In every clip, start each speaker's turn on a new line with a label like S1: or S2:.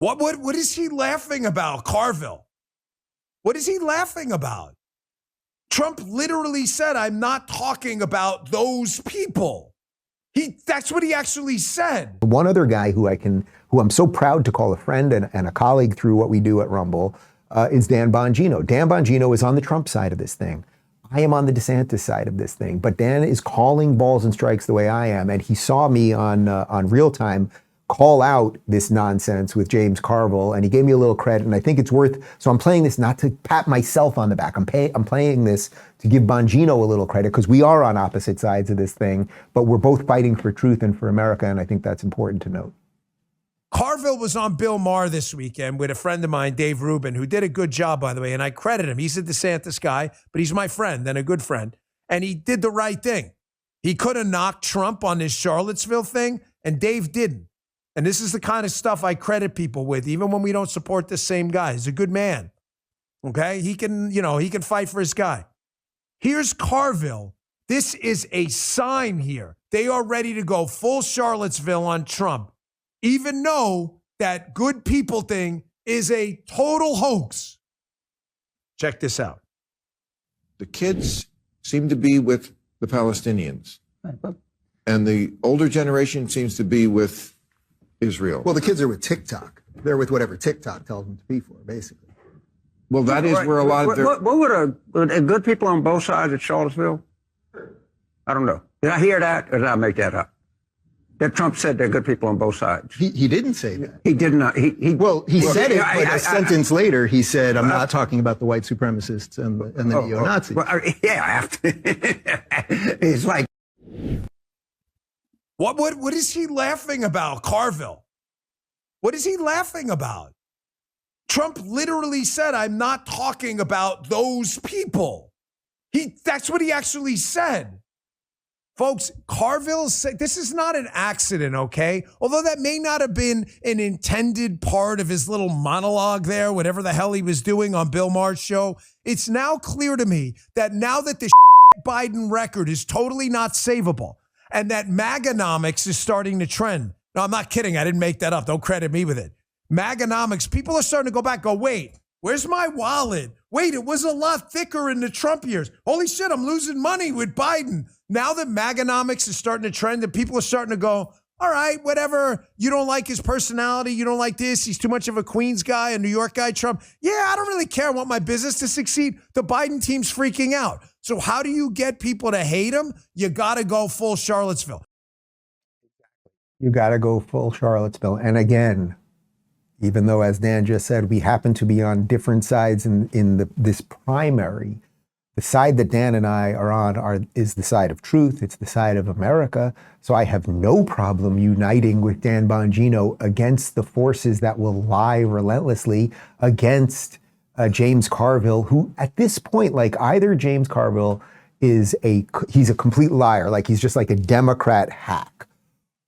S1: What is he laughing about, Carville? What is he laughing about? Trump literally said, I'm not talking about those people. That's what he actually said.
S2: One other guy who I'm so proud to call a friend and a colleague through what we do at Rumble is Dan Bongino. Dan Bongino is on the Trump side of this thing. I am on the DeSantis side of this thing, but Dan is calling balls and strikes the way I am, and he saw me on Real Time call out this nonsense with James Carville, and he gave me a little credit, and I think it's worth, so I'm playing this not to pat myself on the back, I'm playing this to give Bongino a little credit, because we are on opposite sides of this thing, but we're both fighting for truth and for America, and I think that's important to note.
S1: Carville was on Bill Maher this weekend with a friend of mine, Dave Rubin, who did a good job, by the way, and I credit him. He's a DeSantis guy, but he's my friend and a good friend, and he did the right thing. He could have knocked Trump on this Charlottesville thing, and Dave didn't. And this is the kind of stuff I credit people with, even when we don't support the same guy. He's a good man. Okay? He can fight for his guy. Here's Carville. This is a sign here. They are ready to go full Charlottesville on Trump, even though that good people thing is a total hoax. Check this out.
S3: The kids seem to be with the Palestinians, and the older generation seems to be with Israel.
S4: Well, the kids are with TikTok. They're with whatever TikTok tells them to be for, basically.
S3: Well, that is where a lot of their...
S5: What would good people on both sides of Charlottesville? I don't know. Did I hear that, or did I make that up? That Trump said they're good people on both sides.
S4: He didn't say that.
S5: He did not. He
S4: said it, but a sentence later, he said, I'm not talking about the white supremacists and the neo-Nazis.
S5: Well, yeah, I have to. It's like...
S1: What is he laughing about, Carville? What is he laughing about? Trump literally said, I'm not talking about those people. That's what he actually said. Folks, Carville said, this is not an accident, okay? Although that may not have been an intended part of his little monologue there, whatever the hell he was doing on Bill Maher's show, it's now clear to me that now that the Biden record is totally not savable, and that MAGAnomics is starting to trend. No, I'm not kidding. I didn't make that up. Don't credit me with it. MAGAnomics, people are starting to go back, go, wait, where's my wallet? Wait, it was a lot thicker in the Trump years. Holy shit, I'm losing money with Biden. Now that MAGAnomics is starting to trend and people are starting to go, all right, whatever. You don't like his personality. You don't like this. He's too much of a Queens guy, a New York guy, Trump. Yeah, I don't really care. I want my business to succeed. The Biden team's freaking out. So how do you get people to hate him? You got to go full Charlottesville.
S2: You got to go full Charlottesville. And again, even though, as Dan just said, we happen to be on different sides in this primary, the side that Dan and I are on is the side of truth. It's the side of America. So I have no problem uniting with Dan Bongino against the forces that will lie relentlessly against James Carville, who at this point, like either James Carville he's a complete liar, like he's just like a Democrat hack,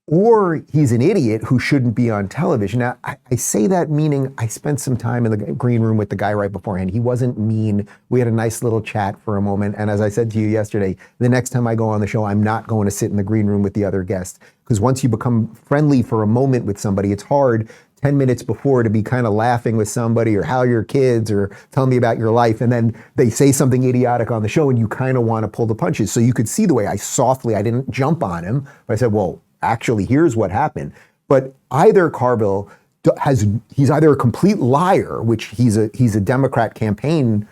S2: or he's an idiot who shouldn't be on television. Now, I say that meaning I spent some time in the green room with the guy right beforehand. He wasn't mean. We had a nice little chat for a moment. And as I said to you yesterday, the next time I go on the show, I'm not going to sit in the green room with the other guests. Because once you become friendly for a moment with somebody, it's hard 10 minutes before to be kind of laughing with somebody or how are your kids or tell me about your life. And then they say something idiotic on the show and you kind of want to pull the punches. So you could see the way I didn't jump on him, but I said, well, actually, here's what happened. But either Carville he's either a complete liar, which he's a Democrat campaign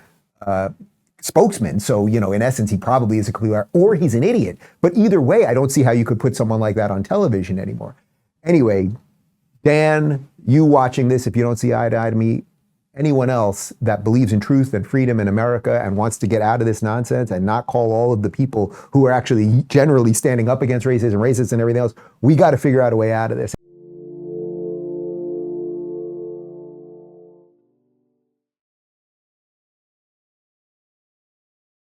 S2: spokesman. So, in essence, he probably is a complete liar, or he's an idiot. But either way, I don't see how you could put someone like that on television anymore. Anyway, Dan, you watching this, if you don't see eye to eye to me, anyone else that believes in truth and freedom in America and wants to get out of this nonsense and not call all of the people who are actually generally standing up against racism and everything else, we got to figure out a way out of this.